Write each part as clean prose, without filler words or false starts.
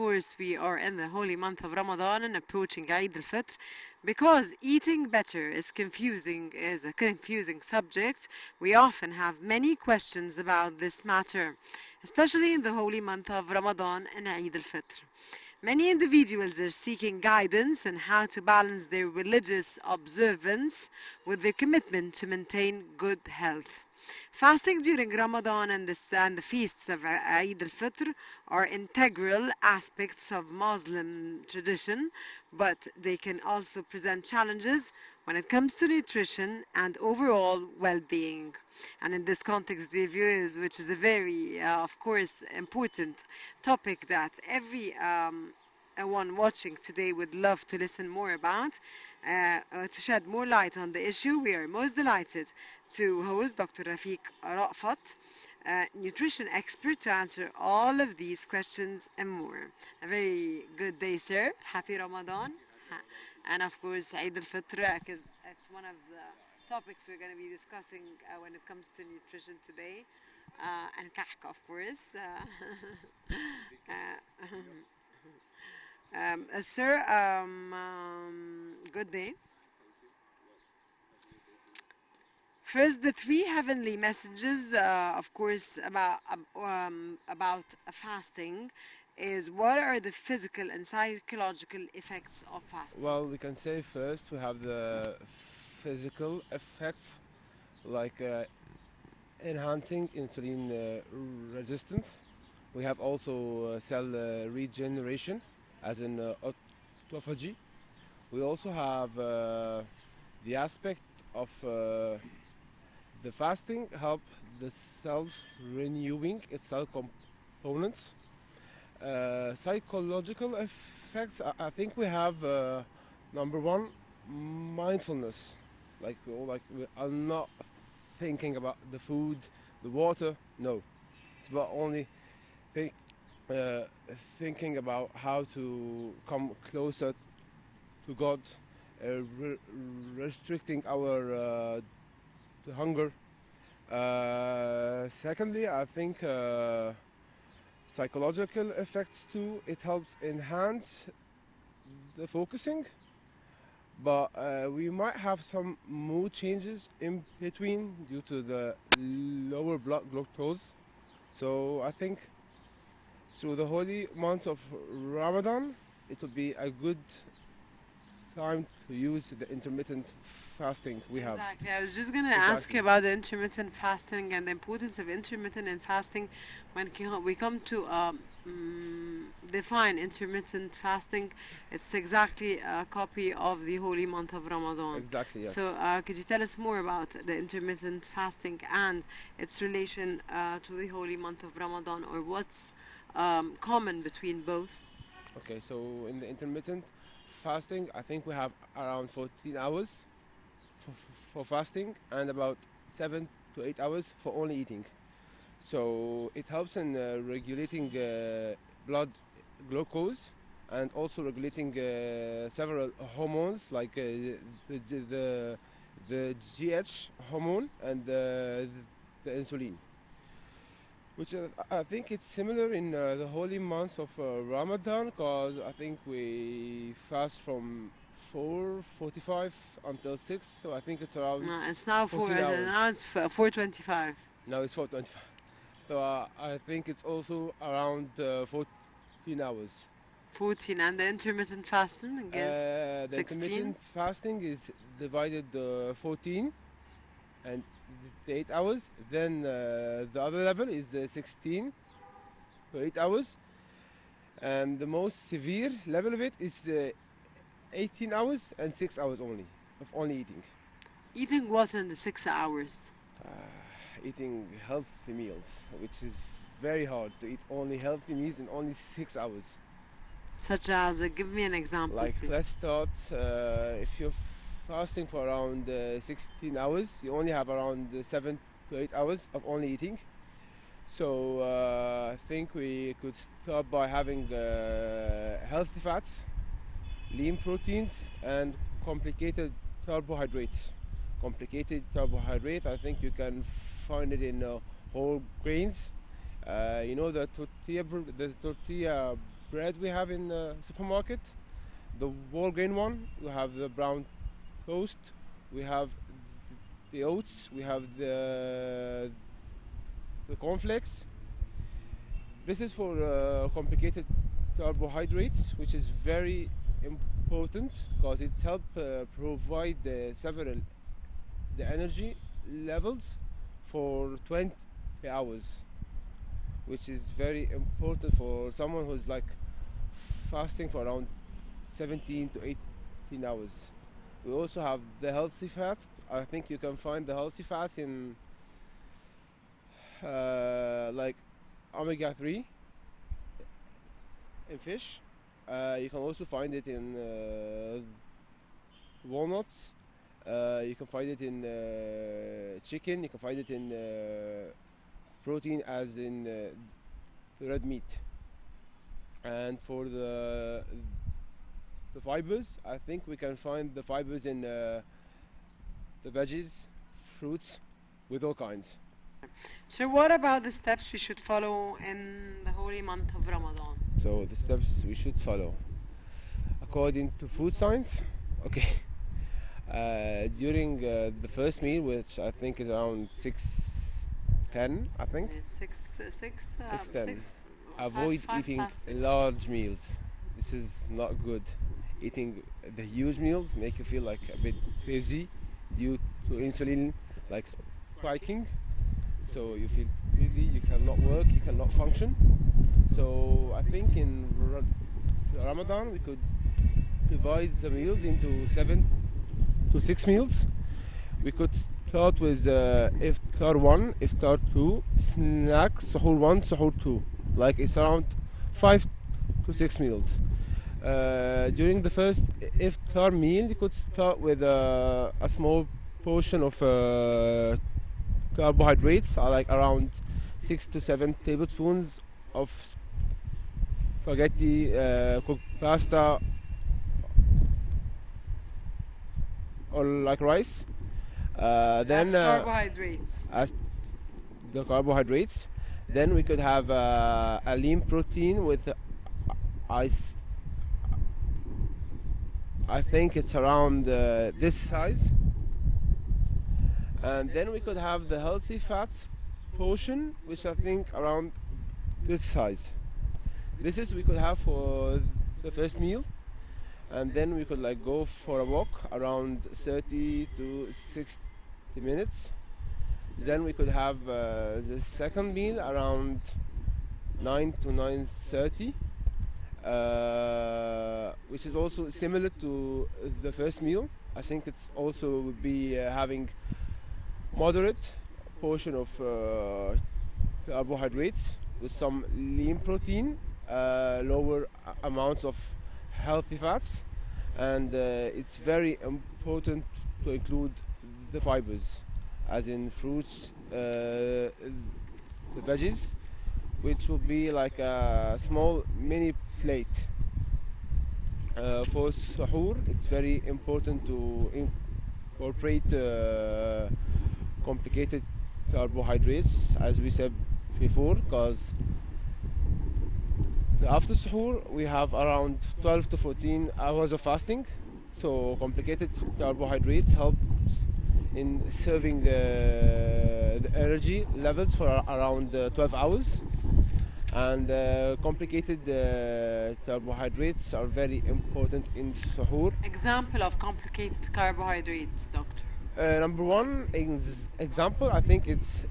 course, we are in the holy month of Ramadan and approaching Eid al-Fitr. Because eating better is a confusing subject, we often have many questions about this matter, especially in the holy month of Ramadan and Eid al-Fitr. Many individuals are seeking guidance on how to balance their religious observance with their commitment to maintain good health. Fasting during Ramadan and the feasts of Eid al-Fitr are integral aspects of Muslim tradition, but they can also present challenges when it comes to nutrition and overall well-being. And in this context, dear viewers, which is a very, of course, important topic that every one watching today would love to listen more about, to shed more light on the issue, we are most delighted to host Dr. Rafik Rafat, nutrition expert, to answer all of these questions and more. A very good day, sir. Happy Ramadan. And of course, Eid al-Fitr, because it's one of the topics we're going to be discussing when it comes to nutrition today. And kahk, of course. Sir, good day. First, the three heavenly messages, of course, about fasting is what are the physical and psychological effects of fasting? Well, we can say first we have the physical effects like enhancing insulin resistance. We have also cell regeneration as in autophagy. We also have the aspect of the fasting help the cells renewing its cell components. Psychological effects, I think we have number one, mindfulness. Like we are not thinking about the food, the water. No, it's about only thinking about how to come closer to God, restricting our the hunger. Secondly, I think psychological effects too. It helps enhance the focusing, but we might have some mood changes in between due to the lower blood glucose. So I think through the holy month of Ramadan, it will be a good time to use the intermittent fasting we have. Exactly. I was just going to ask you about the intermittent fasting and the importance of intermittent fasting when we come to define intermittent fasting. It's exactly a copy of the holy month of Ramadan. Exactly, yes. So could you tell us more about the intermittent fasting and its relation to the holy month of Ramadan, or what's common between both? Okay, so in the intermittent fasting, I think we have around 14 hours for fasting and about 7 to 8 hours for only eating. So it helps in regulating blood glucose and also regulating several hormones like the GH hormone and the insulin, which I think it's similar in the holy month of Ramadan, because I think we fast from 4:45 until 6, so I think it's around. No, it's now 4:25. Now it's 4:25. So I think it's also around 14 hours. 14, and the intermittent fasting, I guess, The 16? intermittent fasting is divided 14 and the 8 hours. Then the other level is 16 to 8 hours. And the most severe level of it is 18 hours and 6 hours only of only eating. Eating what in the 6 hours? Eating healthy meals, which is very hard to eat only healthy meals in only 6 hours. Such as, give me an example. Like, please. let's start, if you're fasting for around 16 hours, you only have around 7 to 8 hours of only eating. So I think we could start by having healthy fats, lean proteins, and complicated carbohydrates. Complicated carbohydrate, I think you can find it in whole grains. You know, the tortilla bread we have in the supermarket, the whole grain one. We have the brown toast. We have the oats. We have the cornflakes. This is for complicated carbohydrates, which is very important because it's help provide several the energy levels for 20 hours, which is very important for someone who's like fasting for around 17 to 18 hours. We also have the healthy fat. I think you can find the healthy fats in like omega-3 in fish. You can also find it in walnuts. You can find it in chicken. You can find it in protein as in red meat. And for the fibers, I think we can find the fibers in the veggies, fruits, with all kinds. So what about the steps we should follow in the holy month of Ramadan? So the steps we should follow, according to food science, okay. During the first meal, which I think is around 6:10, I think, 6:10. Avoid eating large meals. This is not good. Eating the huge meals make you feel like a bit busy due to insulin like spiking. So you feel busy, you cannot work, you cannot function. So I think in Ramadan we could divide the meals into 7 to 6 meals. We could start with iftar 1, iftar 2, snack, suhoor 1, suhoor 2. Like it's around 5 to 6 meals. During the first iftar meal, you could start with a small portion of carbohydrates, like around 6 to 7 tablespoons of spaghetti, cooked pasta, or like rice. That's carbohydrates. As the carbohydrates. Then we could have a lean protein with ice. I think it's around this size. And then we could have the healthy fats portion, which I think around this size. This is we could have for the first meal, and then we could like go for a walk around 30 to 60 minutes. Then we could have the second meal around 9 to 9:30, which is also similar to the first meal. I think it's also would be having moderate portion of carbohydrates with some lean protein, lower amounts of healthy fats, and it's very important to include the fibers, as in fruits, the veggies, which will be like a small mini plate. For suhoor, it's very important to incorporate complicated carbohydrates, as we said before, because after suhoor we have around 12 to 14 hours of fasting. So complicated carbohydrates helps in serving the energy levels for around 12 hours. And complicated carbohydrates are very important in suhoor. Example of complicated carbohydrates, doctor. Number one example, I think it's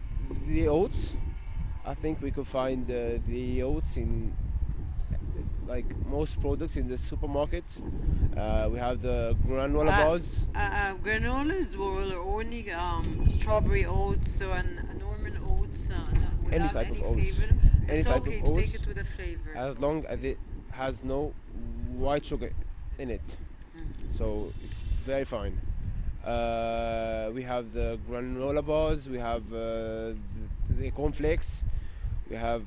the oats. I think we could find the oats in like most products in the supermarket. We have the granola bars. Granolas or only strawberry oats and normal oats Any without type any of oats. flavor. Any It's type okay of to oats, take it with a flavor. as long as it has no white sugar in it. So it's very fine. We have the granola bars, we have the cornflakes, we have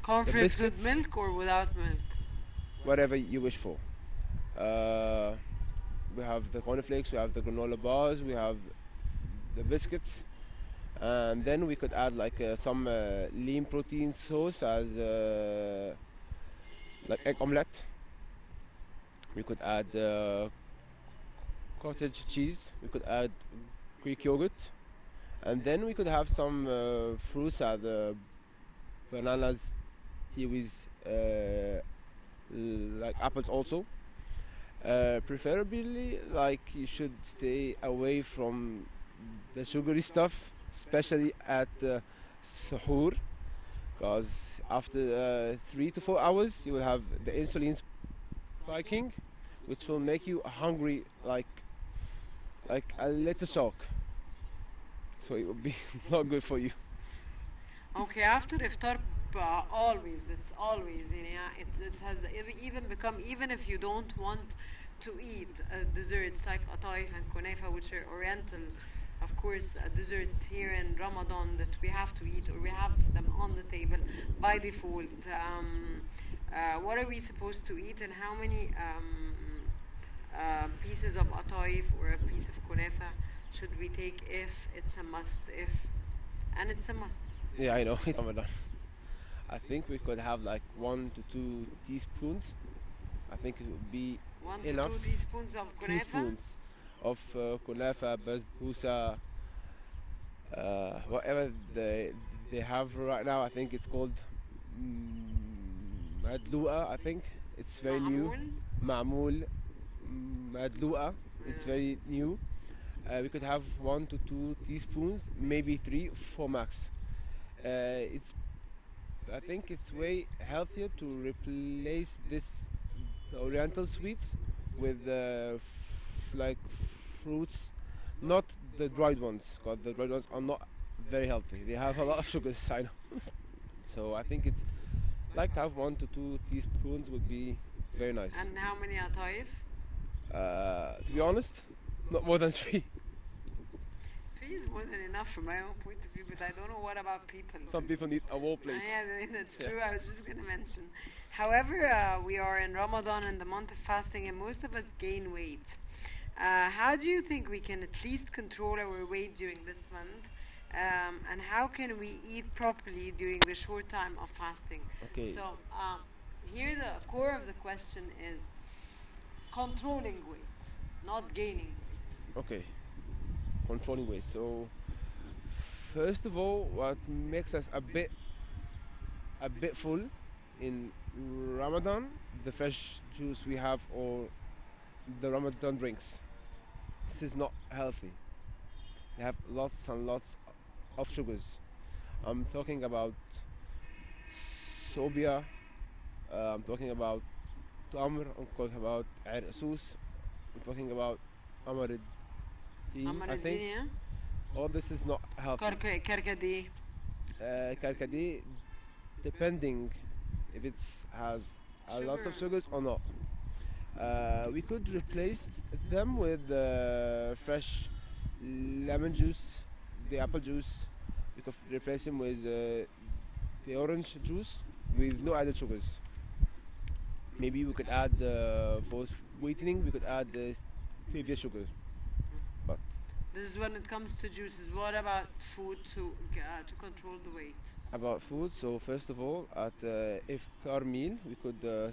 Cornflakes with biscuits. milk or without milk? whatever you wish for. We have the cornflakes, we have the granola bars, we have the biscuits, and then we could add like some lean protein sauce as like egg omelette. We could add cottage cheese. We could add Greek yogurt, and then we could have some fruits, bananas, kiwis, like apples also. Preferably, like you should stay away from the sugary stuff, especially at suhoor, because after 3 to 4 hours you will have the insulin spiking, which will make you hungry like a little shock. So it will be not good for you. Okay, after iftar, always, it's always, it has even become, even if you don't want to eat desserts like ataif and kunefa, which are oriental, of course, desserts here in Ramadan that we have to eat or we have them on the table by default. What are we supposed to eat and how many pieces of ataif or a piece of kunefa should we take if it's a must? And it's a must. Yeah, I know. It's Ramadan. I think we could have like 1 to 2 teaspoons. I think it would be One to enough. two teaspoons of kunefa. Teaspoons of kunafa, basbousa, whatever they have right now. I think it's called madlua. I think it's very new. Ma'moul. Ma'moul, madlua. It's very new. We could have 1 to 2 teaspoons, maybe three for max. It's I think it's way healthier to replace this oriental sweets with like fruits, not the dried ones, because the dried ones are not very healthy. They have a lot of sugars, I know. So I think it's like to have 1 to 2 teaspoons would be very nice. And how many ataif? To be honest, not more than three. Three is more than enough from my own point of view, but I don't know what about people. Some people need a whole plate. Yeah, that's true. I was just going to mention. However, we are in Ramadan and the month of fasting, and most of us gain weight. How do you think we can at least control our weight during this month? And how can we eat properly during the short time of fasting? Okay. So, here the core of the question is controlling weight, not gaining weight. Okay. Controlling weight. So first of all, what makes us a bit full in Ramadan, the fresh juice we have or the Ramadan drinks. This is not healthy. They have lots and lots of sugars. I'm talking about sobia, I'm talking about tamr, I'm talking about arsus, I'm talking about amarid. I think Amaradine, all this is not healthy. karkadi. Karkadi, depending if it has a lot of Sugar. sugars or not. We could replace them with fresh lemon juice, the apple juice. We could replace them with the orange juice with no added sugars. Maybe we could add for sweetening. We could add stevia sugar, but This is when it comes to juices. What about food to control the weight? about food. So first of all, at iftar meal, we could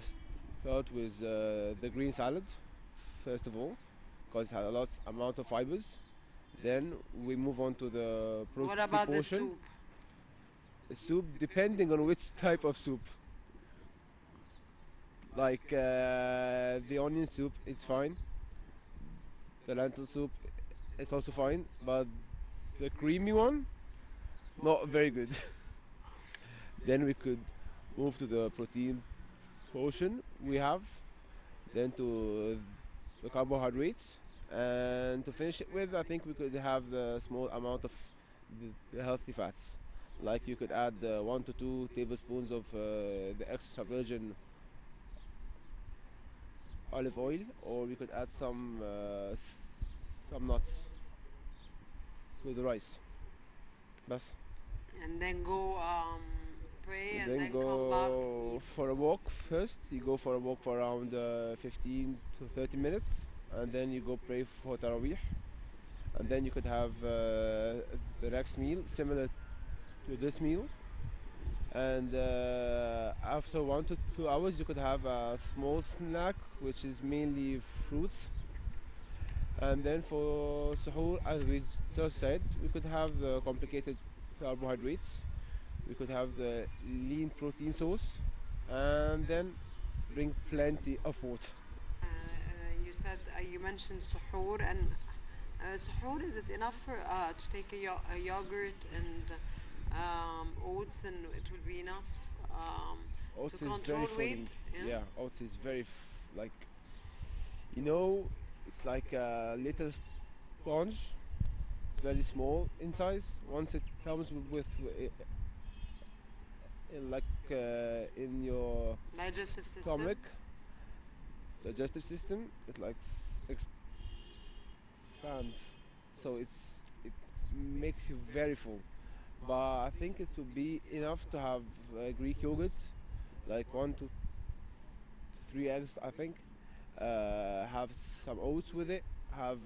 start with the green salad. First of all, because it has a lot amount of fibers. Then we move on to the protein What about the portion. soup? Soup, depending on which type of soup. Like the onion soup, it's fine. The lentil soup, it's also fine. But the creamy one, not very good. Then we could move to the protein portion we have. Then to the carbohydrates. And to finish it with, I think we could have the small amount of the healthy fats. Like you could add 1 to 2 tablespoons of the extra virgin olive oil, or we could add some nuts with the rice. Bas. And then go pray and Then then come go back. for a walk first. You go for a walk for around 15 to 30 minutes, and then you go pray for Taraweeh. And then you could have the next meal similar to this meal. and after 1 to 2 hours you could have a small snack which is mainly fruits, and then for suhoor, as we just said, we could have the complicated carbohydrates, we could have the lean protein source, and then drink plenty of water. You mentioned suhoor, and suhoor, is it enough for to take a yogurt and oats, and it will be enough to Oats is very control weight? filling. Yeah. Yeah, oats is very like, you know, it's like a little sponge. It's very small in size. Once it comes like in your Digestive system. stomach, digestive system, it like expands. So it makes you very full. But I think it would be enough to have Greek yogurt, like 1 to 3 eggs, I think. Have some oats with it. Have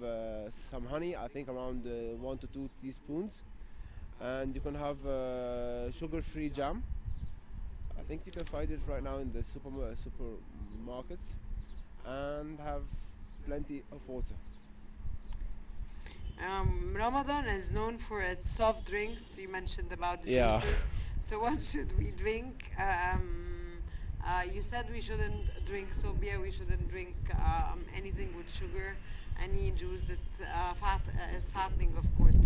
some honey, I think around 1 to 2 teaspoons, and you can have sugar-free jam. I think you can find it right now in the supermarkets, and have plenty of water. Ramadan is known for its soft drinks. You mentioned about the Yeah. juices. So what should we drink? You said we shouldn't drink sobia. We shouldn't drink anything with sugar. Any juice that is fattening, of course.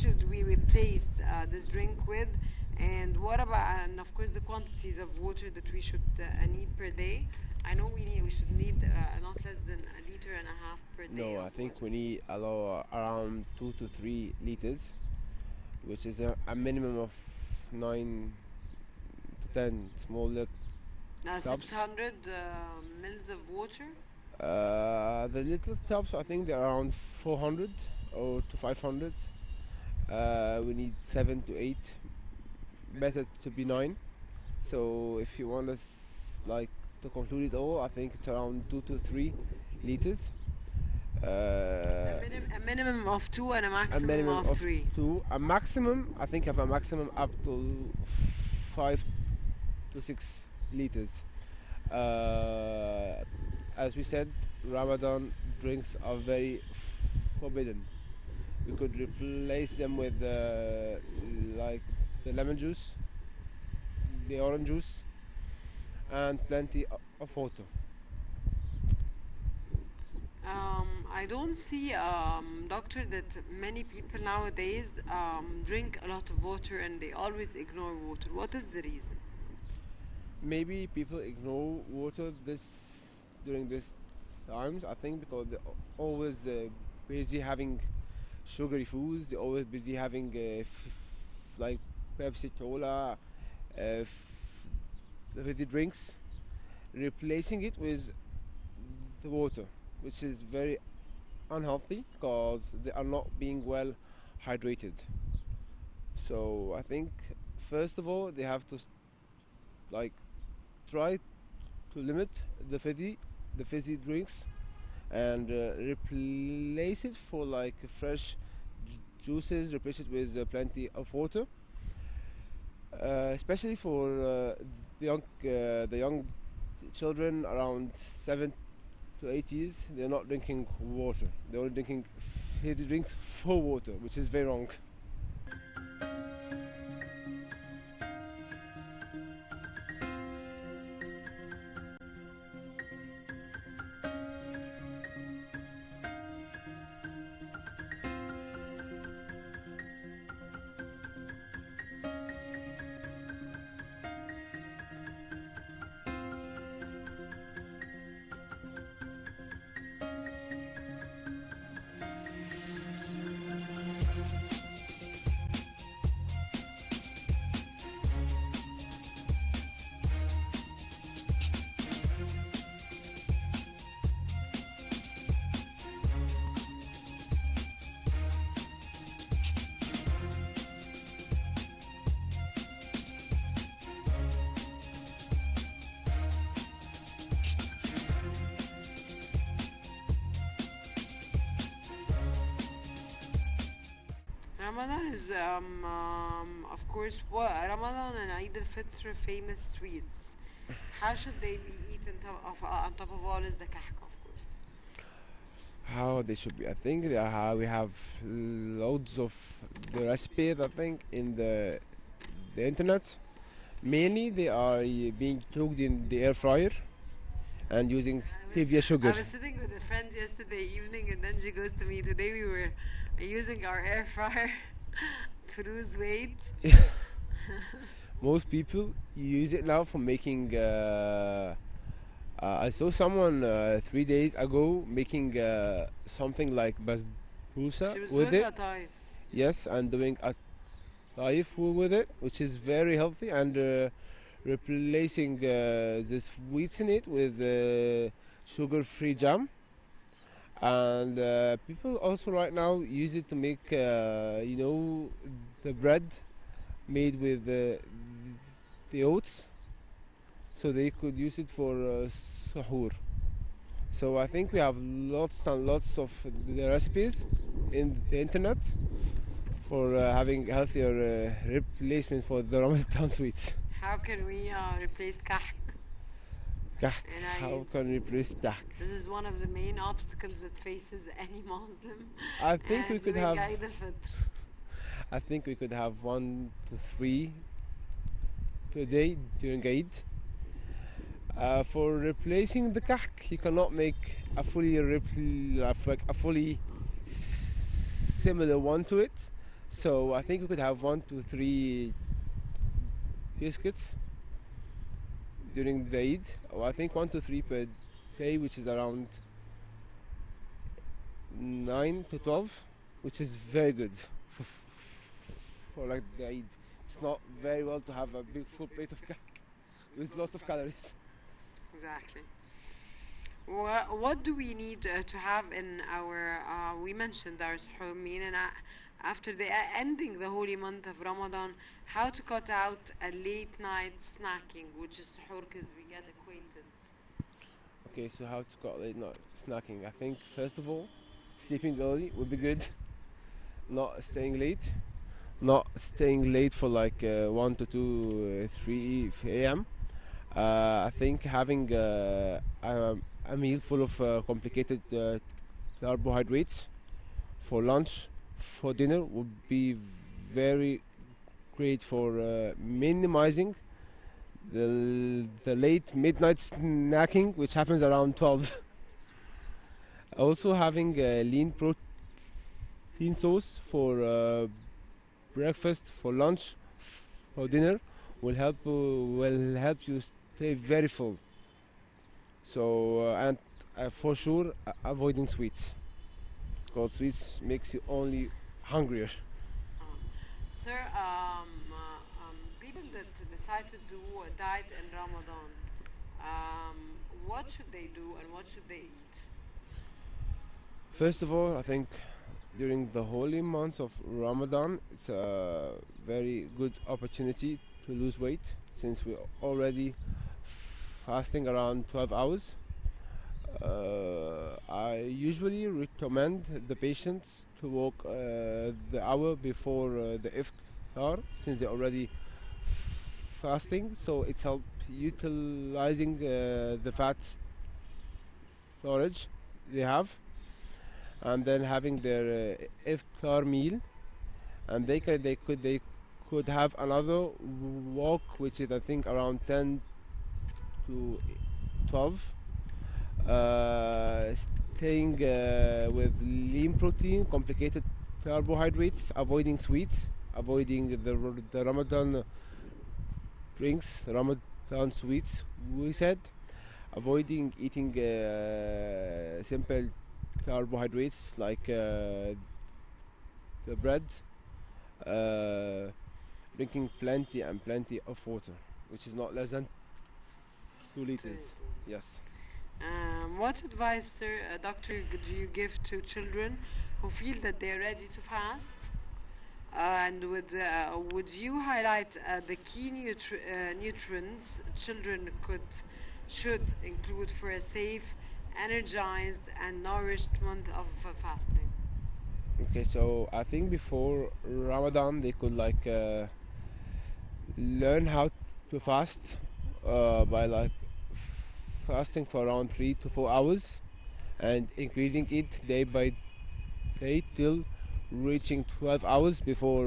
Should we replace this drink with? And what about, and of course, the quantities of water that we should need per day? I know we should need not less than a liter and a half per day No, of I think water. we need around 2 to 3 liters, which is a minimum of 9 to 10 small tubs. 600 mils of water. The little tubs, I think they're around 400 or to 500. We need 7 to 8. Better to be 9. So if you want us like to conclude it all, I think it's around 2 to 3 liters. A minimum of two and a A maximum minimum of of three. 2. A maximum, I think, have a maximum up to 5 to 6 liters. As we said, Ramadan drinks are very forbidden. We could replace them with like the lemon juice, the orange juice, and plenty of water. I don't see, doctor, that many people nowadays drink a lot of water and they always ignore water. What is the reason? Maybe people ignore water during these times. I think because they're always busy having sugary foods. They're always busy having like Pepsi, Cola, fizzy drinks, replacing it with the water, which is very unhealthy because they are not being well hydrated. So I think first of all they have to like try to limit the fizzy drinks, and replace it for like fresh juices. Replace it with plenty of water, especially for the young children around 7 to 8 years. They're not drinking water. They're only drinking fizzy drinks for water, which is very wrong. Ramadan is, of course, what Ramadan and Eid al-Fitr famous sweets. How should they be eaten on top of all is the kahk, of course. How they should be? I think we have loads of the recipes. I think in the internet. Mainly, they are being cooked in the air fryer and using I was stevia sugar. I was sitting with a friend yesterday evening, and then she goes to me, "Today we were using our air fryer to lose weight." Most people use it now for making. I saw someone 3 days ago making something like basbousa She was with doing it. a time. Yes, and doing a taif with it, which is very healthy, and replacing the sweets in it with sugar-free jam. And people also right now use it to make, the bread made with the oats, so they could use it for suhoor. So I think we have lots and lots of the recipes in the internet for having healthier replacement for the Ramadan sweets. How can we replace kahk Kahk. in How Eid? can we replace kahk? This is one of the main obstacles that faces any Muslim I think we could during have. Eid al-Fitr. I think we could have 1 to 3 per day during Eid. For replacing the kahk, you cannot make a fully similar one to it. So I think we could have 1 to 3 biscuits during the Eid. Or I think 1 to 3 per day, which is around 9 to 12, which is very good for like the Eid. It's not very well to have a big full plate of cake with lots of calories. Exactly. What do we need to have in our? We mentioned our suhoor meal, and after the ending the holy month of Ramadan, how to cut out a late night snacking, which is suhoor, because we get acquainted. Okay, so how to cut late night snacking? I think first of all, sleeping early would be good. Not staying late. Not staying late for like 1 to 2, 3 a.m. I think having a meal full of complicated carbohydrates for lunch, for dinner would be very great for minimizing the late midnight snacking, which happens around 12. Also, having a lean protein source for breakfast, for lunch, for dinner will help you stay very full. So and for sure avoiding sweets, because sweets makes you only hungrier. Sir, people that decide to do a diet in Ramadan, um, what should they do and what should they eat? First of all, I think during the holy months of Ramadan, it's a very good opportunity to lose weight, since we're already fasting around 12 hours. I usually recommend the patients to walk the hour before the iftar, since they're already fasting, so it's help utilizing the fat storage they have, and then having their iftar meal, and they could have another walk, which is I think around 10 to 12, staying with lean protein, complicated carbohydrates, avoiding sweets, avoiding the Ramadan drinks, Ramadan sweets, we said, avoiding eating simple carbohydrates like the bread, drinking plenty and plenty of water, which is not less than 2 liters. Yes. What advice, sir, doctor, do you give to children who feel that they're ready to fast? And would you highlight the key nutrients children should include for a safe, energized, and nourished month of fasting? Okay, so I think before Ramadan they could like learn how to fast by like fasting for around 3 to 4 hours and increasing it day by day till reaching 12 hours before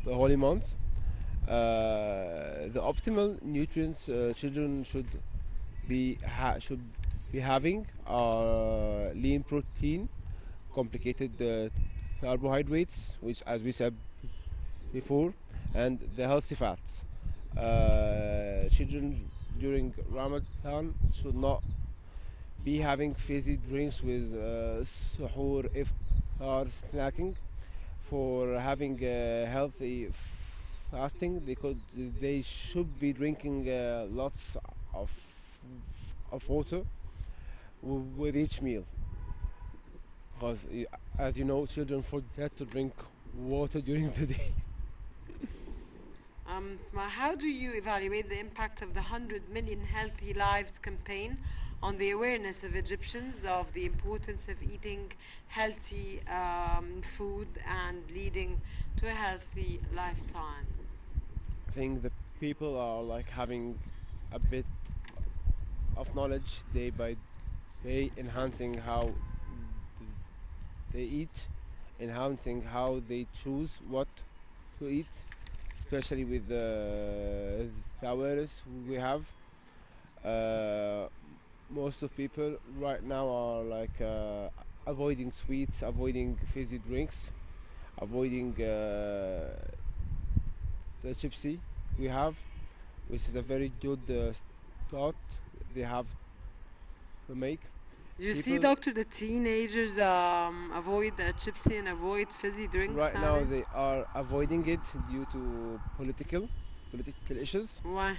the holy month. The optimal nutrients children should be having are lean protein, complicated carbohydrates, which as we said before, and the healthy fats. Children during Ramadan should not be having fizzy drinks with suhoor, iftar, snacking. For having healthy fasting, they should be drinking lots of of water with each meal. Because as you know, children forget to drink water during the day. How do you evaluate the impact of the 100 Million Healthy Lives campaign on the awareness of Egyptians of the importance of eating healthy food and leading to a healthy lifestyle? I think the people are like having a bit of knowledge day by day, enhancing how they eat, enhancing how they choose what to eat, especially with the awareness we have. Uh, Most of people right now are like avoiding sweets, avoiding fizzy drinks, avoiding the gypsy we have, which is a very good start they have to make. You see, People doctor, the teenagers avoid the chipsy and avoid fizzy drinks right now nowadays? they are avoiding it due to political issues. Why?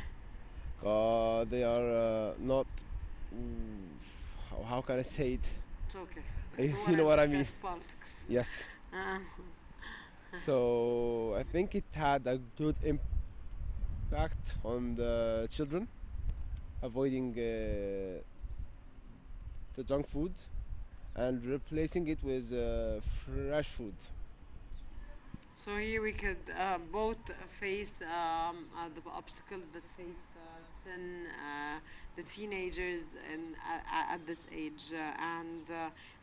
They are not. mm, how can I say it? It's okay. I You don't you want know to what I mean? discuss politics. Yes. Uh, So I think it had a good impact on the children, avoiding the junk food and replacing it with fresh food. So here we could both face the obstacles that face the teenagers at this age, and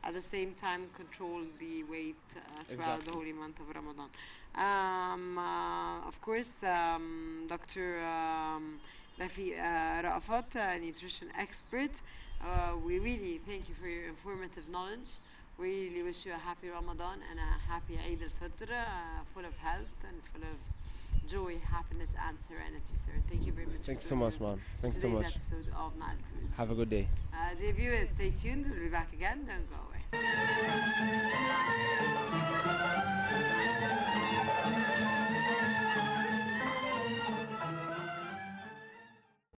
at the same time control the weight throughout the Exactly. holy month of Ramadan. Of course, Dr. Rafat, a nutrition expert, we really thank you for your informative knowledge. We really wish you a happy Ramadan and a happy Eid al-Fitr, full of health and full of joy, happiness, and serenity, sir. Thank you very much for Thanks so joining much, us man. in Thanks so today's much. episode of Nile Cruise. Have a good day. Dear viewers, stay tuned. We'll be back again. Don't go away.